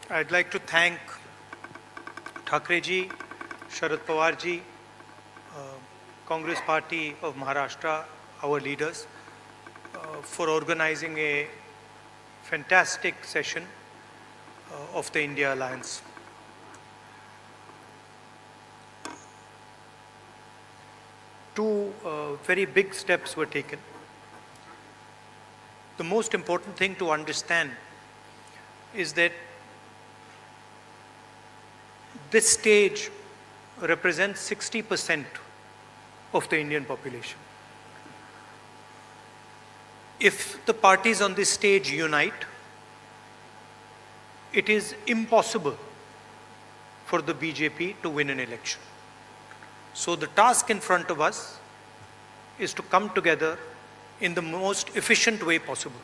I'd like to thank Thakre ji, Sharad Pawar ji, Congress Party of Maharashtra, our leaders, for organizing a fantastic session of the India Alliance. Two very big steps were taken. The most important thing to understand is that this stage represents 60% of the Indian population. If the parties on this stage unite, it is impossible for the BJP to win an election. So the task in front of us is to come together in the most efficient way possible.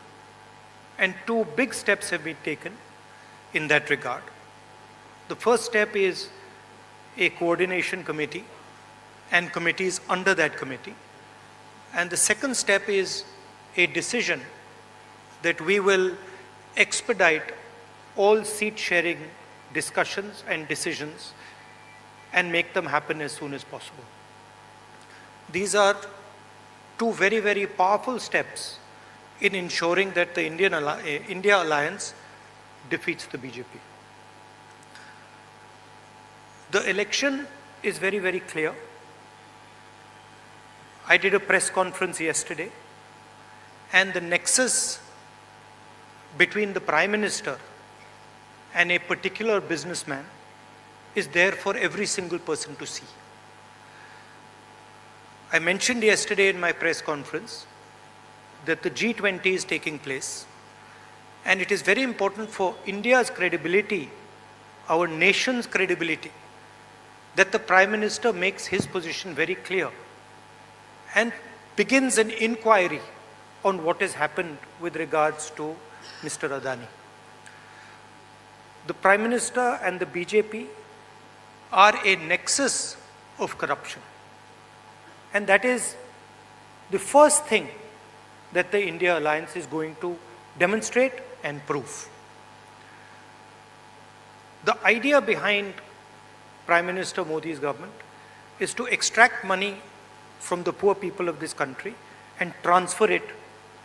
And two big steps have been taken in that regard. The first step is a coordination committee and committees under that committee. And the second step is a decision that we will expedite all seat sharing discussions and decisions and make them happen as soon as possible. These are two very, very powerful steps in ensuring that the India Alliance defeats the BJP. The election is very, very clear. I did a press conference yesterday, and the nexus between the Prime Minister and a particular businessman is there for every single person to see. I mentioned yesterday in my press conference that the G20 is taking place, and it is very important for India's credibility, our nation's credibility, that the Prime Minister makes his position very clear and begins an inquiry on what has happened with regards to Mr. Adani. The Prime Minister and the BJP are a nexus of corruption. And that is the first thing that the India Alliance is going to demonstrate and prove. The idea behind Prime Minister Modi's government is to extract money from the poor people of this country and transfer it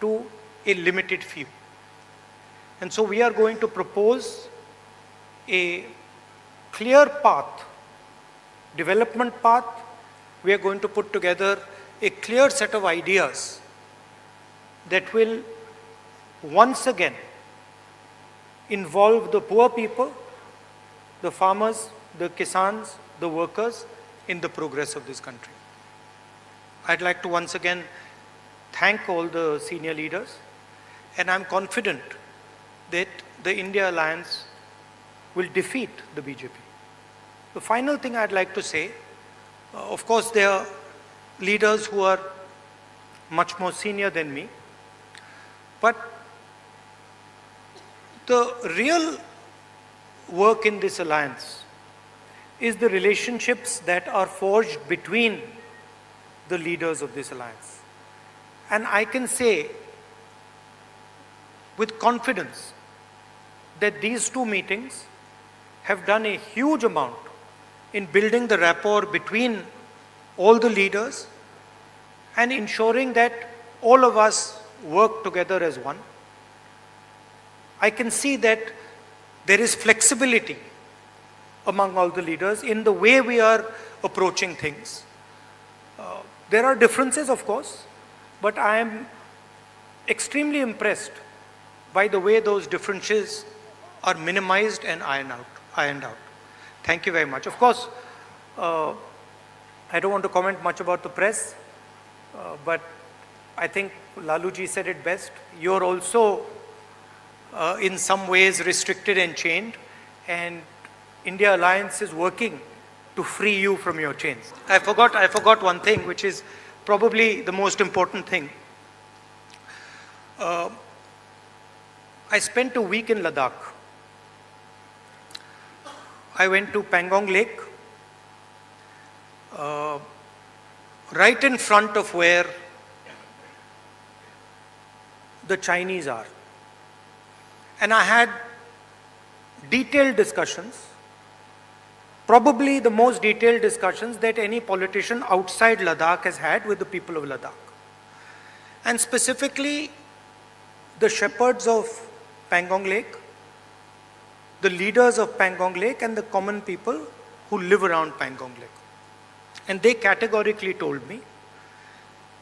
to a limited few. And so we are going to propose a clear path, development path. We are going to put together a clear set of ideas that will once again involve the poor people, the farmers, the kisans, the workers in the progress of this country. I'd like to once again thank all the senior leaders, and I'm confident that the India Alliance will defeat the BJP. The final thing I'd like to say, of course there are leaders who are much more senior than me, but the real work in this alliance is the relationships that are forged between the leaders of this alliance. And I can say with confidence that these two meetings have done a huge amount in building the rapport between all the leaders and ensuring that all of us work together as one. I can see that there is flexibility among all the leaders in the way we are approaching things. There are differences, of course, but I am extremely impressed by the way those differences are minimized and ironed out. Thank you very much. Of course, I don't want to comment much about the press, but I think Laluji said it best. You're also in some ways restricted and chained, and India Alliance is working to free you from your chains. I forgot one thing, which is probably the most important thing. I spent a week in Ladakh. I went to Pangong Lake, right in front of where the Chinese are. And I had detailed discussions, probably the most detailed discussions that any politician outside Ladakh has had with the people of Ladakh. And specifically, the shepherds of Pangong Lake, the leaders of Pangong Lake, and the common people who live around Pangong Lake. And they categorically told me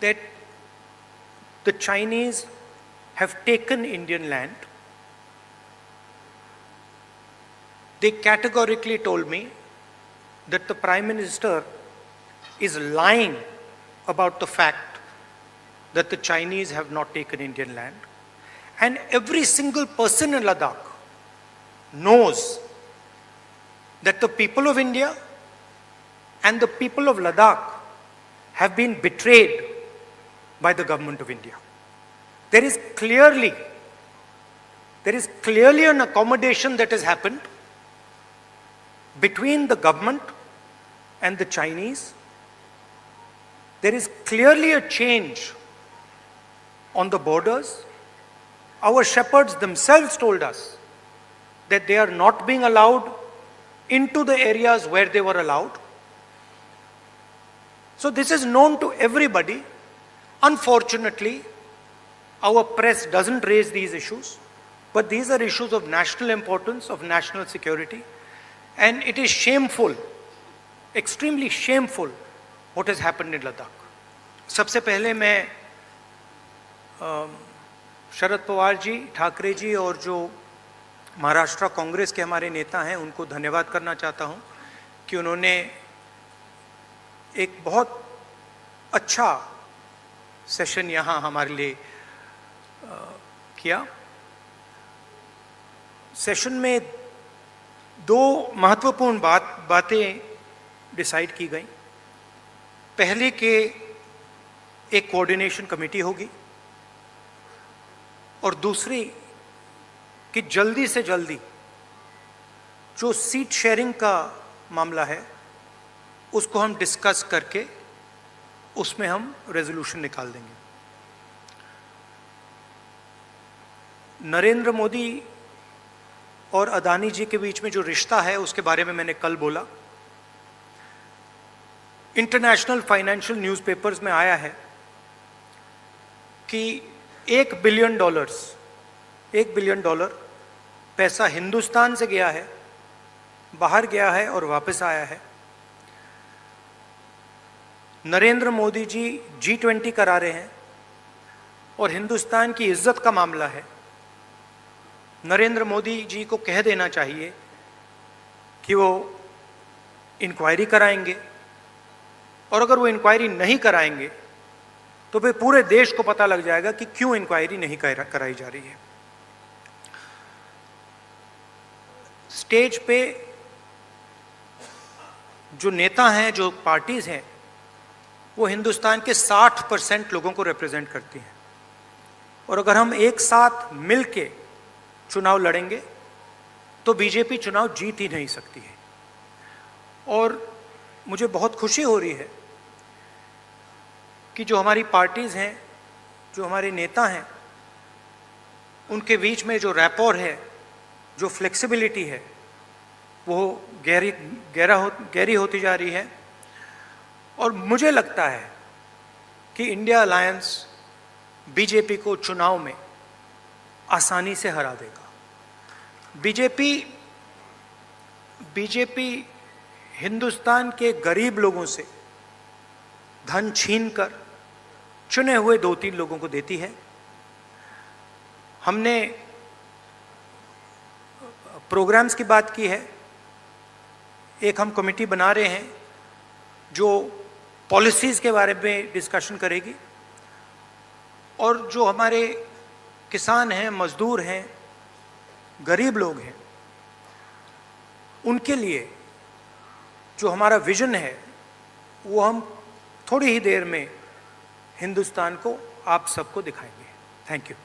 that the Chinese have taken Indian land. They categorically told me that the Prime Minister is lying about the fact that the Chinese have not taken Indian land. And every single person in Ladakh knows that the people of India and the people of Ladakh have been betrayed by the government of India. There is clearly an accommodation that has happened between the government and the Chinese. There is clearly a change on the borders. Our shepherds themselves told us that they are not being allowed into the areas where they were allowed. So this is known to everybody. Unfortunately, our press doesn't raise these issues, but these are issues of national importance, of national security, and it is shameful, extremely shameful, what has happened in Ladakh. सबसे पहले मैं शरद पवार जी, ठाकरे जी और जो महाराष्ट्र कांग्रेस के हमारे नेता हैं उनको धन्यवाद करना चाहता हूं कि उन्होंने एक बहुत अच्छा सेशन यहाँ हमारे लिए किया। सेशन में दो महत्वपूर्ण बातें डिसाइड की गई। पहले कि एक कोऑर्डिनेशन कमेटी होगी और दूसरी कि जल्दी से जल्दी जो सीट शेयरिंग का मामला है उसको हम डिस्कस करके उसमें हम रेजोल्यूशन निकाल देंगे। नरेंद्र मोदी और अदानी जी के बीच में जो रिश्ता है उसके बारे में मैंने कल बोला। इंटरनेशनल फाइनेंशियल न्यूज़पेपर्स में आया है कि $1 बिलियन पैसा हिंदुस्तान से गया है, बाहर गया है और वापस आया है। नरेंद्र मोदी जी G20 करा रहे हैं और हिंदुस्तान की इज्जत का मामला है। नरेंद्र मोदी जी को कह देना चाहिए कि वो इंक्वायरी कराएंगे, और अगर वो इंक्वायरी नहीं कराएंगे तो फिर पूरे देश को पता लग जाएगा कि क्यों इंक्वायरी नहीं कराई जा रही है। स्टेज पे जो नेता हैं, जो पार्टीज हैं, वो हिंदुस्तान के 60% लोगों को रिप्रेजेंट करती हैं, और अगर हम एक साथ मिलके चुनाव लड़ेंगे तो बीजेपी चुनाव जीत ही नहीं सकती है। और मुझे बहुत खुशी हो रही है कि जो हमारी पार्टीज़ हैं, जो हमारे नेता हैं, उनके बीच में जो रैपोर है, जो फ्लेक्सिबिलिटी है, वो गहरी होती जा रही है। और मुझे लगता है कि इंडिया अलायंस बीजेपी को चुनाव में आसानी से हरा देगा। बीजेपी हिंदुस्तान के गरीब लोगों से धन छीनकर चुने हुए 2-3 लोगों को देती है। हमने प्रोग्राम्स की बात की है। एक हम कमेटी बना रहे हैं जो पॉलिसीज़ के बारे में डिस्कशन करेगी, और जो हमारे किसान हैं, मजदूर हैं, गरीब लोग हैं, उनके लिए जो हमारा विजन है वो हम थोड़ी ही देर में हिंदुस्तान को, आप सबको दिखाएंगे। Thank you.